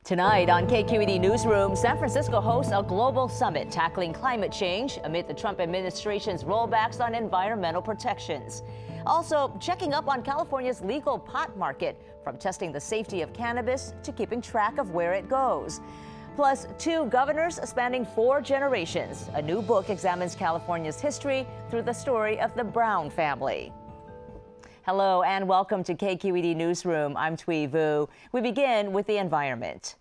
Tonight on KQED Newsroom, San Francisco hosts a global summit tackling climate change amid the Trump administration's rollbacks on environmental protections. Also, checking up on California's legal pot market, from testing the safety of cannabis to keeping track of where it goes. Plus, 2 governors spanning 4 generations. A new book examines California's history through the story of the Brown family. Hello and welcome to KQED Newsroom. I'm Thuy Vu. We begin with the environment.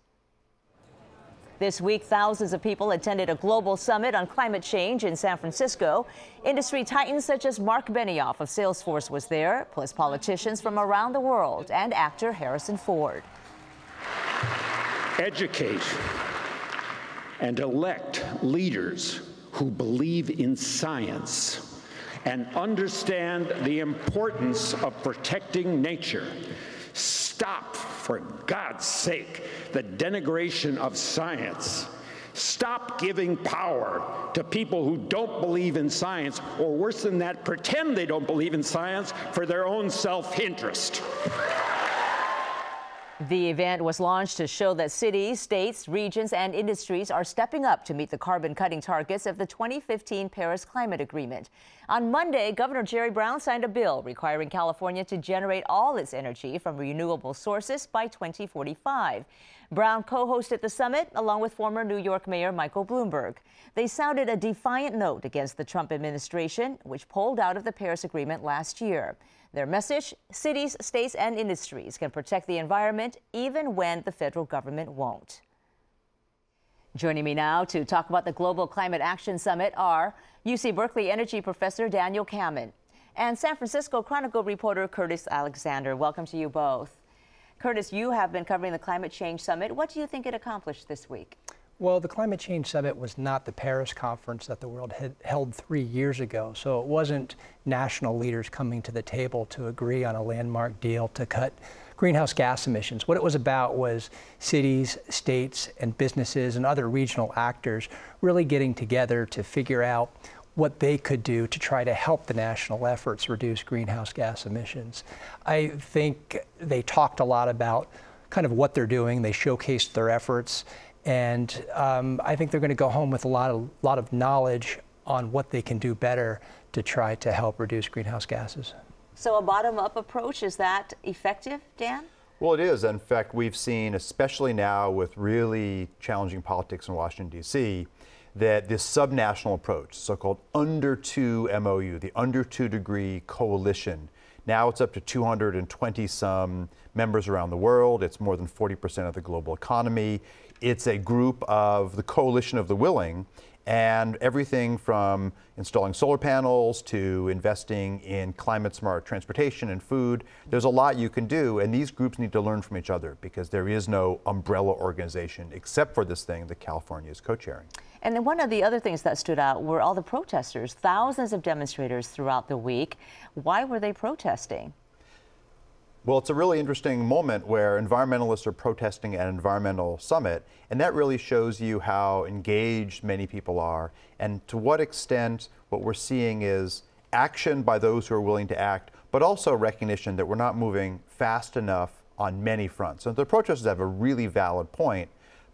This week, thousands of people attended a global summit on climate change in San Francisco. Industry titans such as Mark Benioff of Salesforce was there, plus politicians from around the world and actor Harrison Ford. Educate and elect leaders who believe in science and understand the importance of protecting nature. Stop, for God's sake, the denigration of science. Stop giving power to people who don't believe in science, or worse than that, pretend they don't believe in science for their own self-interest. The event was launched to show that cities, states, regions, and industries are stepping up to meet the carbon-cutting targets of the 2015 Paris Climate Agreement. On Monday, Governor Jerry Brown signed a bill requiring California to generate all its energy from renewable sources by 2045. Brown co-hosted the summit along with former New York Mayor Michael Bloomberg. They sounded a defiant note against the Trump administration, which pulled out of the Paris Agreement last year. Their message: cities, states, and industries can protect the environment even when the federal government won't. Joining me now to talk about the Global Climate Action Summit are UC Berkeley Energy Professor Daniel Kammen and San Francisco Chronicle reporter Kurtis Alexander. Welcome to you both. Kurtis, you have been covering the Climate Change Summit. What do you think it accomplished this week? Well, the Climate Change Summit was not the Paris conference that the world had held 3 years ago, so it wasn't national leaders coming to the table to agree on a landmark deal to cut greenhouse gas emissions. What it was about was cities, states, and businesses and other regional actors really getting together to figure out what they could do to try to help the national efforts reduce greenhouse gas emissions. I think they talked a lot about kind of what they're doing. They showcased their efforts. And I think they're going to go home with a lot of knowledge on what they can do better to try to help reduce greenhouse gases. So a bottom-up approach, is that effective, Dan? Well, it is. In fact, we've seen, especially now with really challenging politics in Washington, D.C., that this subnational approach, so-called under 2 MOU, the under 2 degree coalition, now it's up to 220 some members around the world. It's more than 40% of the global economy. It's a group of the coalition of the willing, and everything from installing solar panels to investing in climate-smart transportation and food. There's a lot you can do, and these groups need to learn from each other because there is no umbrella organization except for this thing that California is co-chairing. And then one of the other things that stood out were all the protesters, thousands of demonstrators throughout the week. Why were they protesting? Well, it's a really interesting moment where environmentalists are protesting at an environmental summit, and that really shows you how engaged many people are, and to what extent what we're seeing is action by those who are willing to act, but also recognition that we're not moving fast enough on many fronts. So the protesters have a really valid point,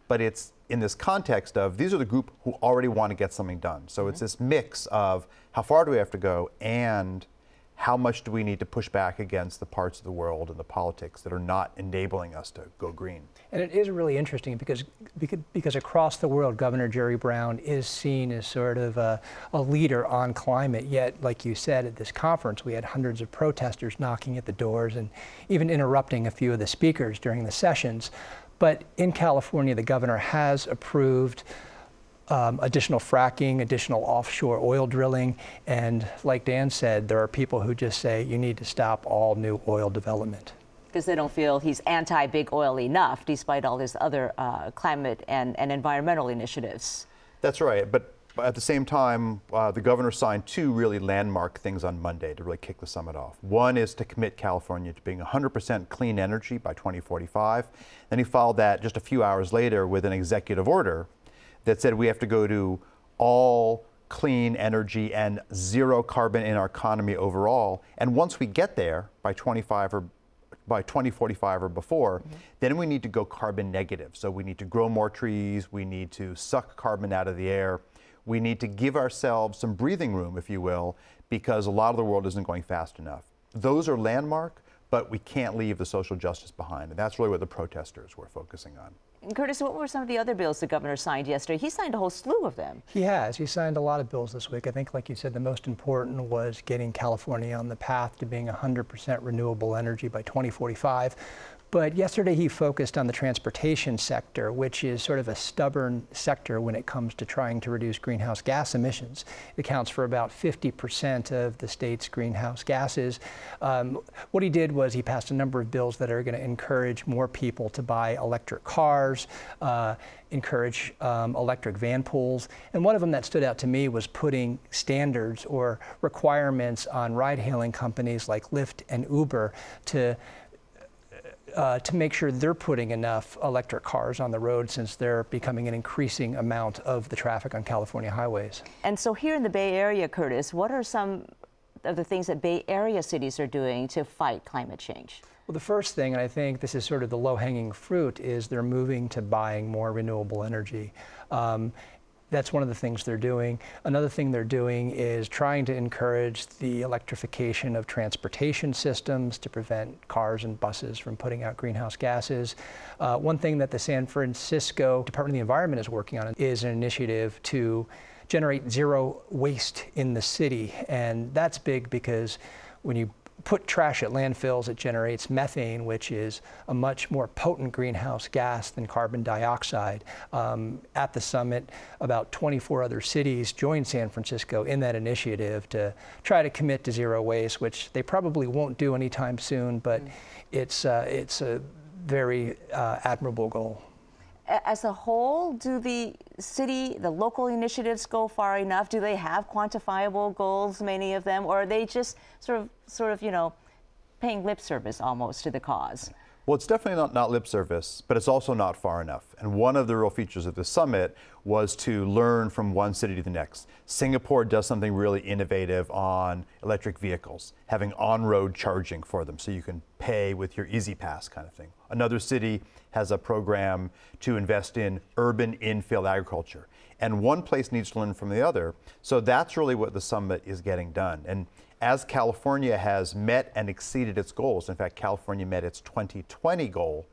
but it's in this context of these are the group who already want to get something done. So it's this mix of how far do we have to go and how much do we need to push back against the parts of the world and the politics that are not enabling us to go green. And it is really interesting because across the world, Governor Jerry Brown is seen as sort of a leader on climate. Yet, like you said, at this conference, we had hundreds of protesters knocking at the doors and even interrupting a few of the speakers during the sessions. But in California, the governor has approved additional fracking, additional offshore oil drilling, and like Dan said, there are people who just say you need to stop all new oil development. Because they don't feel he's anti-big oil enough, despite all his other climate and environmental initiatives. That's right, but at the same time, the governor signed 2 really landmark things on Monday to really kick the summit off. One is to commit California to being 100% clean energy by 2045. Then he followed that just a few hours later with an executive order that said we have to go to all clean energy and zero carbon in our economy overall. And once we get there by 25 or by 2045 or before, then we need to go carbon negative. So we need to grow more trees, we need to suck carbon out of the air, we need to give ourselves some breathing room, if you will, because a lot of the world isn't going fast enough. Those are landmark, but we can't leave the social justice behind, and that's really what the protesters were focusing on. Kurtis, what were some of the other bills the governor signed yesterday? He signed a whole slew of them. He has. He signed a lot of bills this week. I think, like you said, the most important was getting California on the path to being 100% renewable energy by 2045. But yesterday he focused on the transportation sector, which is sort of a stubborn sector when it comes to trying to reduce greenhouse gas emissions. It accounts for about 50% of the state's greenhouse gases. What he did was he passed a number of bills that are going to encourage more people to buy electric cars, encourage electric van pools. And one of them that stood out to me was putting standards or requirements on ride-hailing companies like Lyft and Uber to make sure they're putting enough electric cars on the road, since they're becoming an increasing amount of the traffic on California highways. And so here in the Bay Area, Kurtis, what are some of the things that Bay Area cities are doing to fight climate change? Well, the first thing, and I think this is sort of the low-hanging fruit, is they're moving to buying more renewable energy. That's one of the things they're doing. Another thing they're doing is trying to encourage the electrification of transportation systems to prevent cars and buses from putting out greenhouse gases. One thing that the San Francisco Department of the Environment is working on is an initiative to generate zero waste in the city. And that's big because when you put trash at landfills, it generates methane, which is a much more potent greenhouse gas than carbon dioxide. At the summit, about 24 other cities joined San Francisco in that initiative to try to commit to zero waste, which they probably won't do anytime soon, but it's a very admirable goal. As a whole, do the local initiatives go far enough? Do they have quantifiable goals, many of them, or are they just sort of, you know, paying lip service almost to the cause? Well, it's definitely not lip service, but it's also not far enough. And one of the real features of the summit was to learn from one city to the next. Singapore does something really innovative on electric vehicles, having on-road charging for them, so you can pay with your Easy Pass kind of thing. Another city has a program to invest in urban infill agriculture. And one place needs to learn from the other. So that's really what the summit is getting done. And as California has met and exceeded its goals, in fact, California met its 2020 goal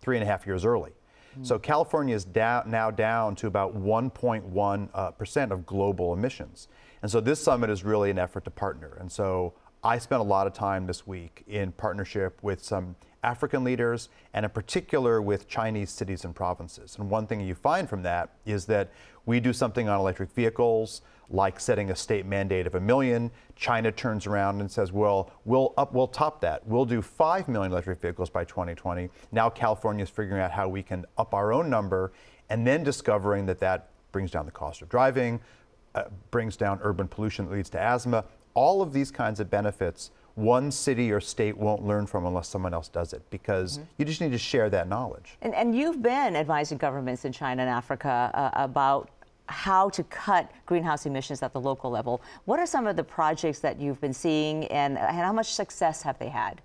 3.5 years early. So California is now down to about 1.1% of global emissions. And so this summit is really an effort to partner. And so I spent a lot of time this week in partnership with some African leaders, and in particular with Chinese cities and provinces. And one thing you find from that is that we do something on electric vehicles, like setting a state mandate of 1 million. China turns around and says, well, we'll top that. We'll do 5 million electric vehicles by 2020. Now California is figuring out how we can up our own number, and then discovering that that brings down the cost of driving, brings down urban pollution that leads to asthma. All of these kinds of benefits one city or state won't learn from unless someone else does it, because you just need to share that knowledge. And you've been advising governments in China and Africa about how to cut greenhouse emissions at the local level. What are some of the projects that you've been seeing, and how much success have they had?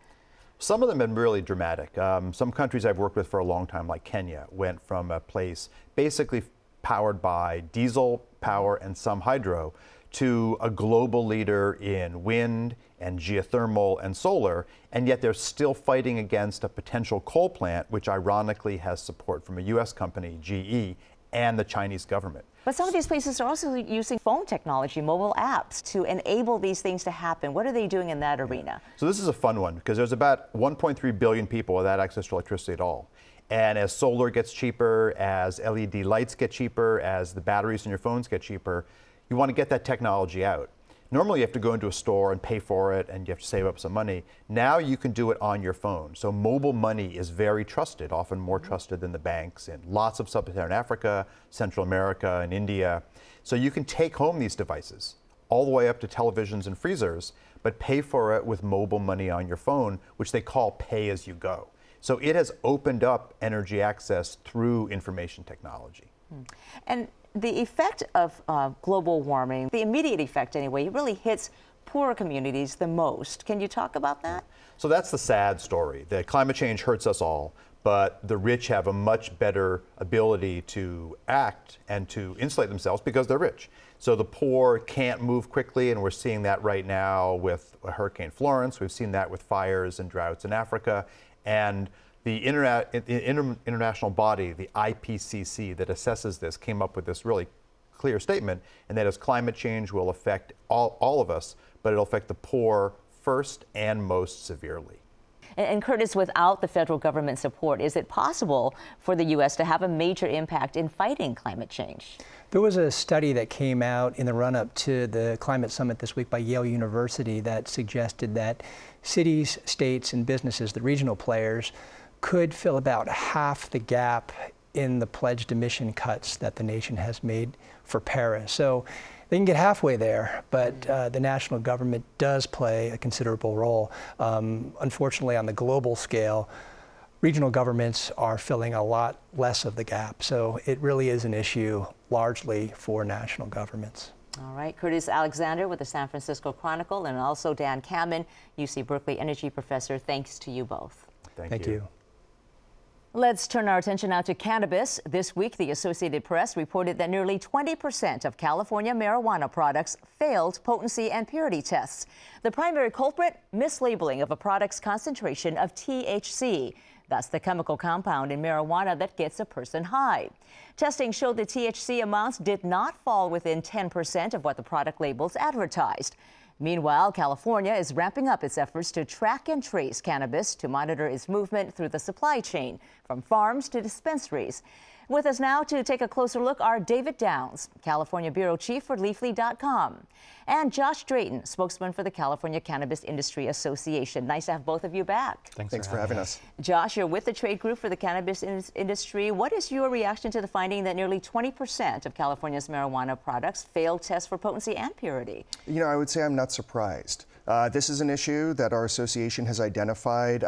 Some of them have been really dramatic. Some countries I've worked with for a long time, like Kenya, went from a place basically powered by diesel power and some hydro to a global leader in wind and geothermal and solar, and yet they're still fighting against a potential coal plant, which ironically has support from a US company, GE, and the Chinese government. But some of these places are also using phone technology, mobile apps, to enable these things to happen. What are they doing in that arena? So this is a fun one, because there's about 1.3 billion people without access to electricity at all. And as solar gets cheaper, as LED lights get cheaper, as the batteries in your phones get cheaper, you want to get that technology out. Normally you have to go into a store and pay for it, and you have to save up some money. Now you can do it on your phone. So mobile money is very trusted, often more trusted than the banks in lots of sub-Saharan Africa, Central America, and India. So you can take home these devices, all the way up to televisions and freezers, but pay for it with mobile money on your phone, which they call pay-as-you-go. So it has opened up energy access through information technology. And the effect of global warming, the immediate effect anyway, it really hits poorer communities the most. Can you talk about that? So that's the sad story, that climate change hurts us all, but the rich have a much better ability to act and to insulate themselves because they're rich. So the poor can't move quickly, and we're seeing that right now with Hurricane Florence. We've seen that with fires and droughts in Africa. And the international body, the IPCC, that assesses this, came up with this really clear statement, and that is climate change will affect all of us, but it'll affect the poor first and most severely. And Kurtis, without the federal government support, is it possible for the U.S. to have a major impact in fighting climate change? There was a study that came out in the run-up to the climate summit this week by Yale University that suggested that cities, states, and businesses, the regional players, could fill about half the gap in the pledged emission cuts that the nation has made for Paris. So they can get halfway there, but the national government does play a considerable role. Unfortunately, on the global scale, regional governments are filling a lot less of the gap. So it really is an issue largely for national governments. All right, Kurtis Alexander with the San Francisco Chronicle, and also Dan Kammen, UC Berkeley Energy Professor. Thanks to you both. Thank you. Let's turn our attention now to cannabis. This week, the Associated Press reported that nearly 20% of California marijuana products failed potency and purity tests. The primary culprit, mislabeling of a product's concentration of THC. That's the chemical compound in marijuana that gets a person high. Testing showed the THC amounts did not fall within 10% of what the product labels advertised. Meanwhile, California is ramping up its efforts to track and trace cannabis to monitor its movement through the supply chain, from farms to dispensaries. With us now to take a closer look are David Downs, California Bureau Chief for Leafly.com, and Josh Drayton, spokesman for the California Cannabis Industry Association. Nice to have both of you back. Thanks for having us. Josh, you're with the trade group for the cannabis industry. What is your reaction to the finding that nearly 20% of California's marijuana products failed tests for potency and purity? You know, I would say I'm not surprised. This is an issue that our association has identified,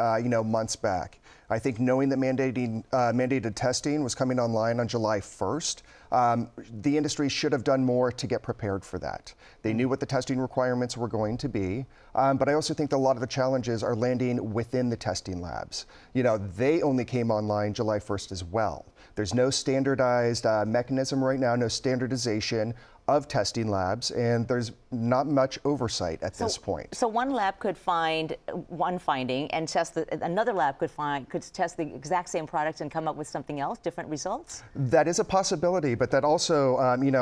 months back. I think knowing that mandated testing was coming online on July 1st, the industry should have done more to get prepared for that. They knew what the testing requirements were going to be, but I also think that a lot of the challenges are landing within the testing labs. You know, they only came online July 1st as well. There's no standardized mechanism right now, no standardization of testing labs, and there's not much oversight at this point. So one lab could find one finding and test another lab could test the exact same product and come up with something else, different results? That is a possibility, but that also,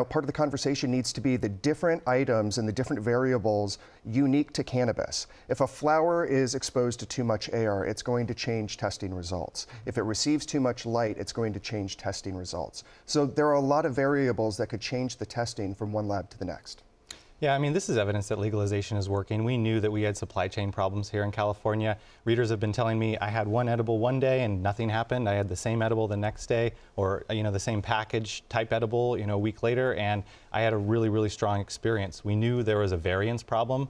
part of the conversation needs to be the different items and the different variables unique to cannabis. If a flower is exposed to too much air, it's going to change testing results. If it receives too much light, it's going to change testing results. So there are a lot of variables that could change the testing from one lab to the next. Yeah, I mean, this is evidence that legalization is working. We knew that we had supply chain problems here in California. Readers have been telling me I had one edible one day and nothing happened. I had the same edible the next day, or the same package type edible, a week later, and I had a really, really strong experience. We knew there was a variance problem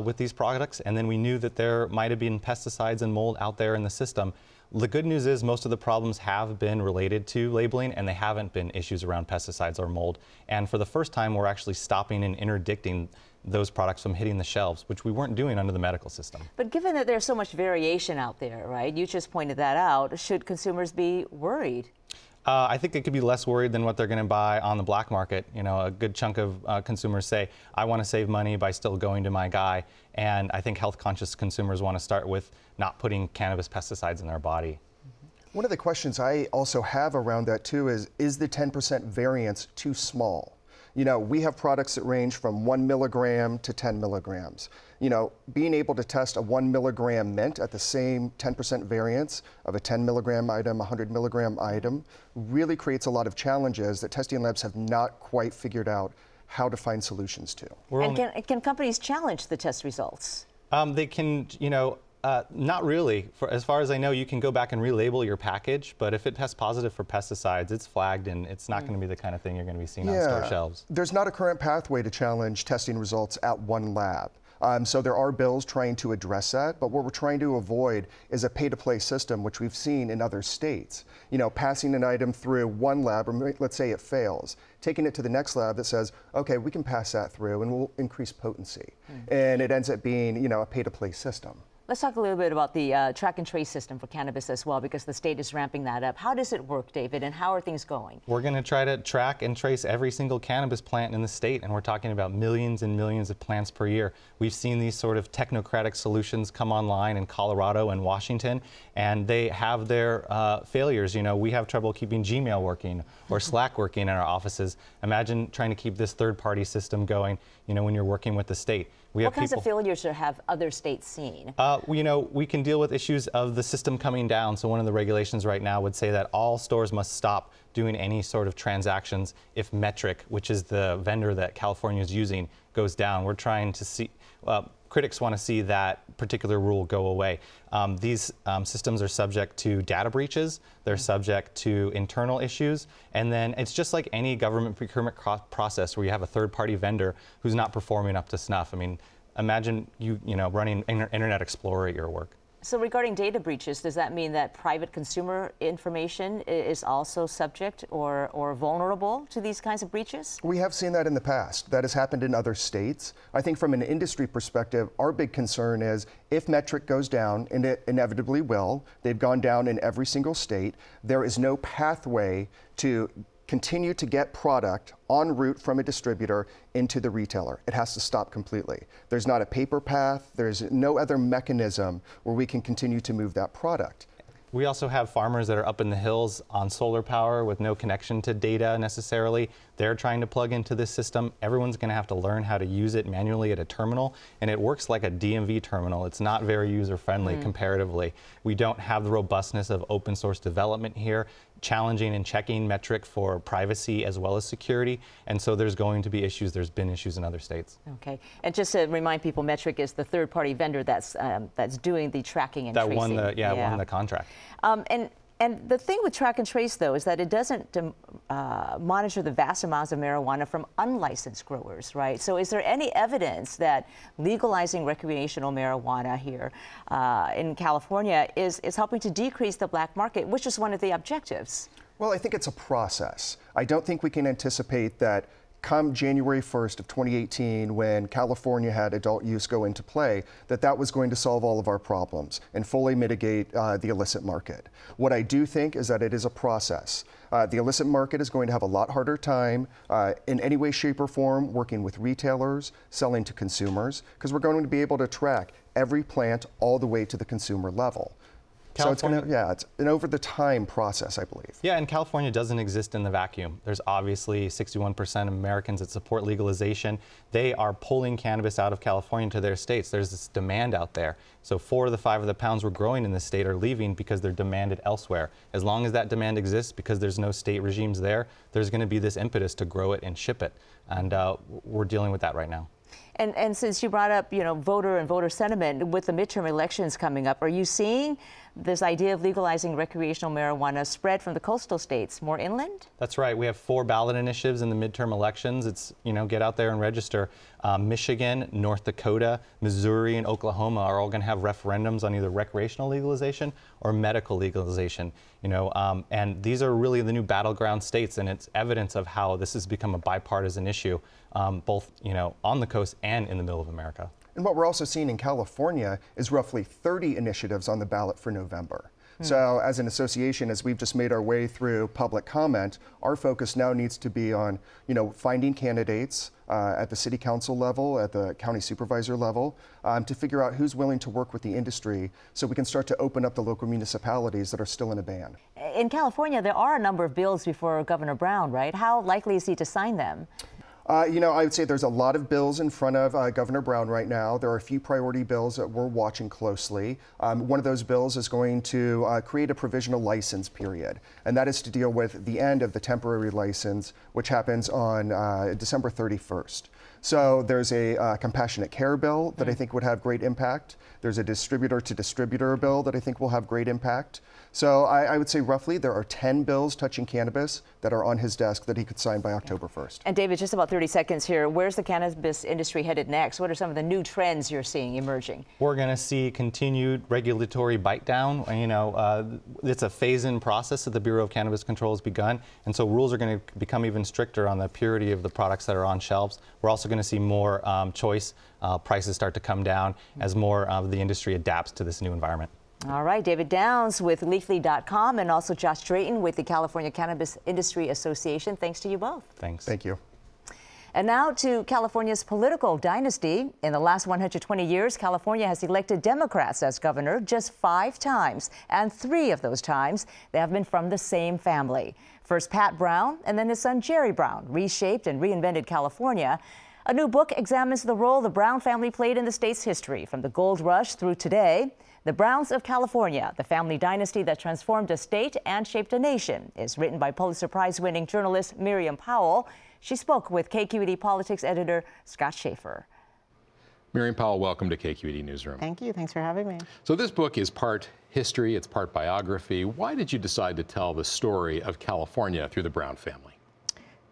with these products, and then we knew that there might have been pesticides and mold out there in the system. The good news is most of the problems have been related to labeling, and they haven't been issues around pesticides or mold. And for the first time, we're actually stopping and interdicting those products from hitting the shelves, which we weren't doing under the medical system. But given that there's so much variation out there, right? You just pointed that out. Should consumers be worried? I think they could be less worried than what they're going to buy on the black market. A good chunk of consumers say, I want to save money by still going to my guy. And I think health-conscious consumers want to start with not putting cannabis pesticides in their body. One of the questions I also have around that too is the 10% variance too small? We have products that range from 1 milligram to 10 milligrams. Being able to test a 1 milligram mint at the same 10% variance of a 10 milligram item, 100 milligram item, really creates a lot of challenges that testing labs have not quite figured out how to find solutions to. And can companies challenge the test results? They can, not really. As far as I know, you can go back and relabel your package, but if it tests positive for pesticides, it's flagged, and it's not going to be the kind of thing you're going to be seeing on store shelves. There's not a current pathway to challenge testing results at one lab. So there are bills trying to address that, but what we're trying to avoid is a pay-to-play system, which we've seen in other states. Passing an item through one lab, or let's say it fails, taking it to the next lab that says, okay, we can pass that through and we'll increase potency. And it ends up being, a pay-to-play system. Let's talk a little bit about the track and trace system for cannabis as well, because the state is ramping that up. How does it work, David, and how are things going? We're going to try to track and trace every single cannabis plant in the state, and we're talking about millions and millions of plants per year. We've seen these sort of technocratic solutions come online in Colorado and Washington, and they have their failures. You know, we have trouble keeping Gmail working or Slack working in our offices. Imagine trying to keep this third-party system going, you know, when you're working with the state. What kinds of failures have other states seen? You know, we can deal with issues of the system coming down. So one of the regulations right now would say that all stores must stop doing any sort of transactions if Metric, which is the vendor that California is using, goes down. We're trying to see, critics want to see that particular rule go away. These systems are subject to data breaches, they're subject to internal issues, and then it's just like any government procurement process where you have a third-party vendor who's not performing up to snuff. I mean, imagine you know, running Internet Explorer at your work. So regarding data breaches, does that mean that private consumer information is also subject or vulnerable to these kinds of breaches? We have seen that in the past. That has happened in other states. I think from an industry perspective, our big concern is if Metric goes down, and it inevitably will, they've gone down in every single state, there is no pathway to continue to get product en route from a distributor into the retailer. It has to stop completely. There's not a paper path, there's no other mechanism where we can continue to move that product. We also have farmers that are up in the hills on solar power with no connection to data necessarily. They're trying to plug into this system. Everyone's going to have to learn how to use it manually at a terminal, and it works like a DMV terminal. It's not very user-friendly comparatively. We don't have the robustness of open source development here, challenging and checking Metric for privacy as well as security, and so there's going to be issues. There's been issues in other states. Okay, and just to remind people, Metric is the third-party vendor that's doing the tracking and tracing. Won the contract. And the thing with track and trace, though, is that it doesn't monitor the vast amounts of marijuana from unlicensed growers, right? So is there any evidence that legalizing recreational marijuana here in California is helping to decrease the black market, which is one of the objectives? Well, I think it's a process. I don't think we can anticipate that come January 1st of 2018, when California had adult use go into play, that was going to solve all of our problems and fully mitigate the illicit market. What I do think is that it is a process. The illicit market is going to have a lot harder time in any way, shape, or form working with retailers, selling to consumers, because we're going to be able to track every plant all the way to the consumer level. California, so it's an over the time process, I believe. Yeah, and California doesn't exist in the vacuum. There's obviously 61% of Americans that support legalization. They are pulling cannabis out of California to their states. There's this demand out there. So 4 of the 5 of the pounds we're growing in the state are leaving because they're demanded elsewhere. As long as that demand exists, because there's no state regimes there, there's going to be this impetus to grow it and ship it. And we're dealing with that right now. And since you brought up, you know, voter sentiment with the midterm elections coming up, are you seeing this idea of legalizing recreational marijuana spread from the coastal states more inland? That's right. We have 4 ballot initiatives in the midterm elections. It's, you know, get out there and register. Michigan, North Dakota, Missouri, and Oklahoma are all going to have referendums on either recreational legalization or medical legalization. You know, and these are really the new battleground states, and it's evidence of how this has become a bipartisan issue, both, you know, on the coast and in the middle of America. And what we're also seeing in California is roughly 30 initiatives on the ballot for November. So as an association, as we've just made our way through public comment, our focus now needs to be on, you know, finding candidates at the city council level, at the county supervisor level, to figure out who's willing to work with the industry so we can start to open up the local municipalities that are still in a ban. In California, there are a number of bills before Governor Brown, right? How likely is he to sign them? You know, I would say there's a lot of bills in front of Governor Brown right now. There are a few priority bills that we're watching closely. One of those bills is going to create a provisional license period, and that is to deal with the end of the temporary license, which happens on December 31st. So there's a compassionate care bill that I think would have great impact. There's a distributor-to-distributor bill that I think will have great impact. So I would say roughly there are 10 bills touching cannabis that are on his desk that he could sign by October 1st. And David, just about 30 seconds here. Where's the cannabis industry headed next? What are some of the new trends you're seeing emerging? We're going to see continued regulatory bite down. You know, it's a phase-in process that the Bureau of Cannabis Control has begun, and so rules are going to become even stricter on the purity of the products that are on shelves. We're also going going to see more choice. Prices start to come down as more of the industry adapts to this new environment. All right, David Downs with Leafly.com and also Josh Drayton with the California Cannabis Industry Association. Thanks to you both. Thanks. Thank you. And now to California's political dynasty. In the last 120 years, California has elected Democrats as governor just 5 times, and 3 of those times they have been from the same family. First Pat Brown, and then his son Jerry Brown reshaped and reinvented California. A new book examines the role the Brown family played in the state's history, from the gold rush through today. The Browns of California, the family dynasty that transformed a state and shaped a nation, is written by Pulitzer Prize-winning journalist Miriam Powell. She spoke with KQED politics editor Scott Schaefer. Miriam Powell, welcome to KQED Newsroom. Thank you. Thanks for having me. So this book is part history, it's part biography. Why did you decide to tell the story of California through the Brown family?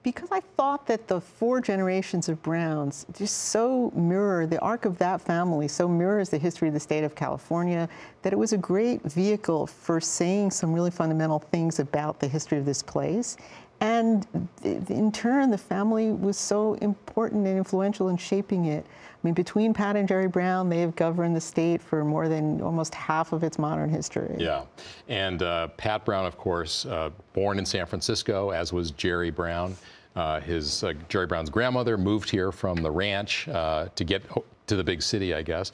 Because I thought that the 4 generations of Browns just so mirror, the arc of that family so mirrors the history of the state of California, that it was a great vehicle for saying some really fundamental things about the history of this place. And in turn, the family was so important and influential in shaping it. I mean, between Pat and Jerry Brown, they have governed the state for more than almost half of its modern history. Yeah, and Pat Brown, of course, born in San Francisco, as was Jerry Brown. Jerry Brown's grandmother moved here from the ranch to get to the big city, I guess.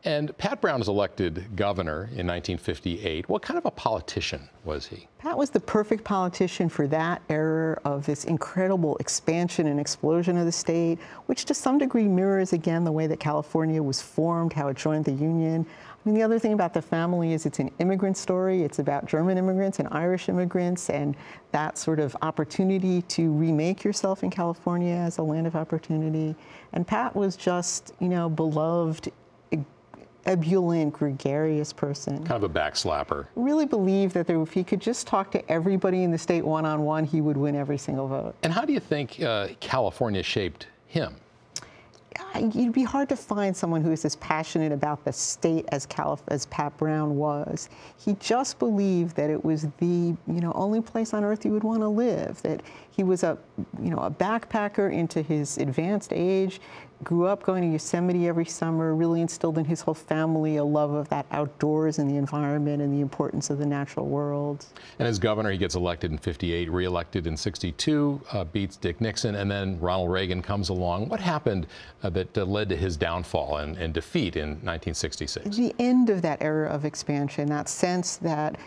And Pat Brown was elected governor in 1958. What kind of a politician was he? Pat was the perfect politician for that era of this incredible expansion and explosion of the state, which to some degree mirrors, again, the way that California was formed, how it joined the Union. I mean, the other thing about the family is it's an immigrant story. It's about German immigrants and Irish immigrants and that sort of opportunity to remake yourself in California as a land of opportunity. And Pat was just, you know, beloved, ebullient, gregarious person. Kind of a backslapper. Really believed that if he could just talk to everybody in the state one-on-one, he would win every single vote. And how do you think California shaped him? It'd be hard to find someone who is as passionate about the state as Pat Brown was. He just believed that it was the only place on earth you would want to live. That he was a backpacker into his advanced age, grew up going to Yosemite every summer, really instilled in his whole family a love of that outdoors and the environment and the importance of the natural world. And as governor, he gets elected in 58, reelected in 62, beats Dick Nixon, and then Ronald Reagan comes along. What happened that led to his downfall and defeat in 1966? The end of that era of expansion, that sense that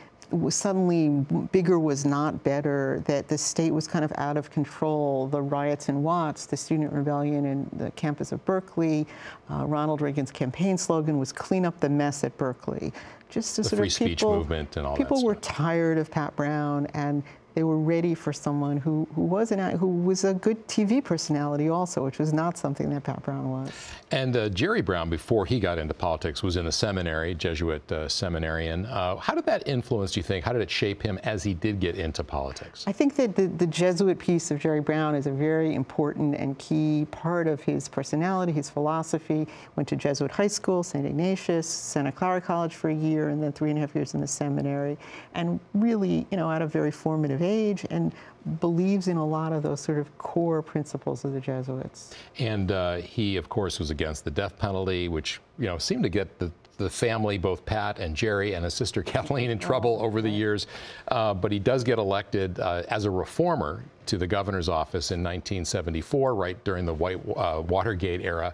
suddenly bigger was not better, that the state was kind of out of control, the riots in Watts, the student rebellion in the campus of Berkeley, Ronald Reagan's campaign slogan was clean up the mess at Berkeley. Just to the sort free of speech movement and all that people stuff. were tired of Pat Brown, and they were ready for someone who was a good TV personality also, which was not something that Pat Brown was. And Jerry Brown, before he got into politics, was in the seminary, Jesuit seminarian. How did that influence, do you think? How did it shape him as he did get into politics? I think that the Jesuit piece of Jerry Brown is a very important and key part of his personality, his philosophy. Went to Jesuit high school, St. Ignatius, Santa Clara College for a year, and then 3.5 years in the seminary. And really, at a very formative age, and believes in a lot of those sort of core principles of the Jesuits. And he, of course, was against the death penalty, which, seemed to get the family, both Pat and Jerry and his sister Kathleen, in trouble over the years. But he does get elected as a reformer to the governor's office in 1974, right during the Watergate era.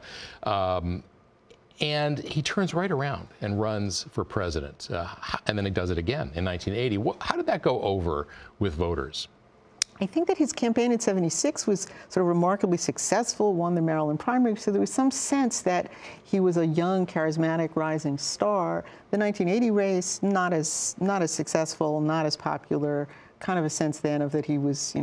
And he turns right around and runs for president. And then he does it again in 1980. How did that go over with voters? I think that his campaign in '76 was sort of remarkably successful, won the Maryland primary, so there was some sense that he was a young, charismatic, rising star. The 1980 race, not as successful, not as popular. Kind of a sense then of that he was,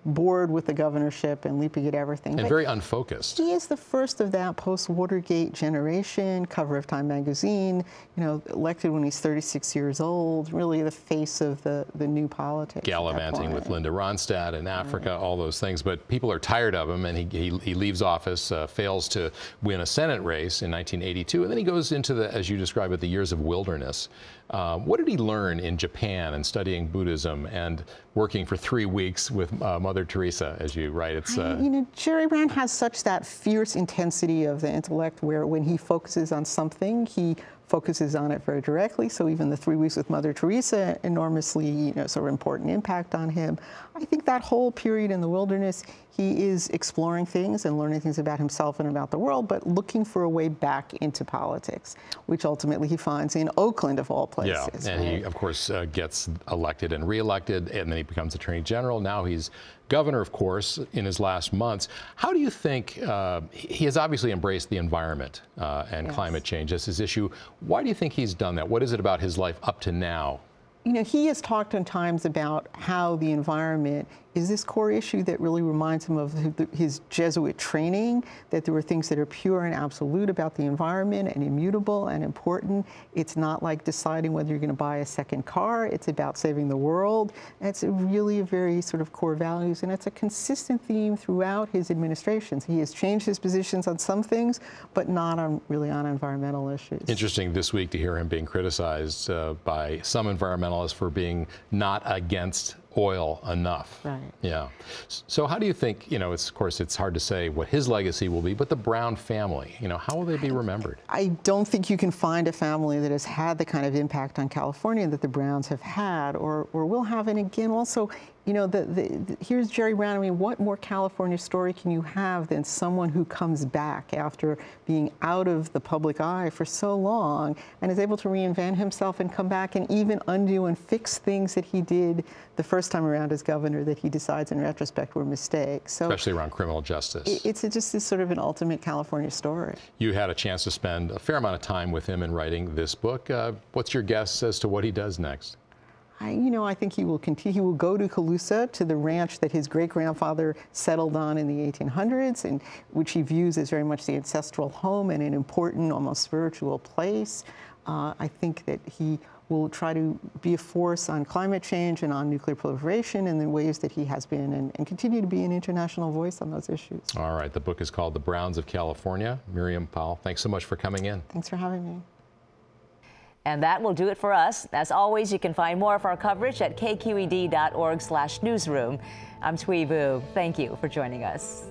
bored with the governorship and leaping at everything. And very unfocused. He is the first of that post-Watergate generation, cover of Time magazine, elected when he's 36 years old, really the face of the new politics. Gallivanting with Linda Ronstadt in Africa, all those things. But people are tired of him, and he leaves office, fails to win a Senate race in 1982, and then he goes into as you describe it, the years of wilderness. What did he learn in Japan and studying Buddhism and working for 3 weeks with Mother Teresa, as you write. It's you know, Jerry Brown has such that fierce intensity of the intellect where when he focuses on something, he focuses on it very directly. So even the 3 weeks with Mother Teresa, enormously, you know, sort of important impact on him. I think that whole period in the wilderness, he is exploring things and learning things about himself and about the world, but looking for a way back into politics, which ultimately he finds in Oakland, of all places. Yeah, and right? he, of course, gets elected and reelected, and then he becomes Attorney General. Now he's governor, of course, in his last months. How do you think, he has obviously embraced the environment and climate change as his issue. Why do you think he's done that? What is it about his life up to now? You know, he has talked in times about how the environment is this core issue that really reminds him of his Jesuit training, that there are things that are pure and absolute about the environment and immutable and important. It's not like deciding whether you're going to buy a second car. It's about saving the world. And it's really a very sort of core values, and it's a consistent theme throughout his administrations. He has changed his positions on some things, but not on really on environmental issues. Interesting this week to hear him being criticized by some environmentalists for being not against oil enough. Right. Yeah. So how do you think, you know, it's, of course, it's hard to say what his legacy will be, but the Brown family, you know, how will they be remembered? I don't think you can find a family that has had the kind of impact on California that the Browns have had or will have. And again, also, you know, here's Jerry Brown. I mean, what more California story can you have than someone who comes back after being out of the public eye for so long and is able to reinvent himself and come back and even undo and fix things that he did the first time around as governor that he decides in retrospect were mistakes. So especially around criminal justice. It's just this sort of an ultimate California story. You had a chance to spend a fair amount of time with him in writing this book. What's your guess as to what he does next? You know, I think he will continue. He will go to Calusa, to the ranch that his great-grandfather settled on in the 1800s, and which he views as very much the ancestral home and an important, almost spiritual place. I think that he will try to be a force on climate change and on nuclear proliferation in the ways that he has been, and continue to be an international voice on those issues. All right. The book is called The Browns of California. Miriam Powell, thanks so much for coming in. Thanks for having me. And that will do it for us. As always, you can find more of our coverage at kqed.org/newsroom. I'm Thuy Vu. Thank you for joining us.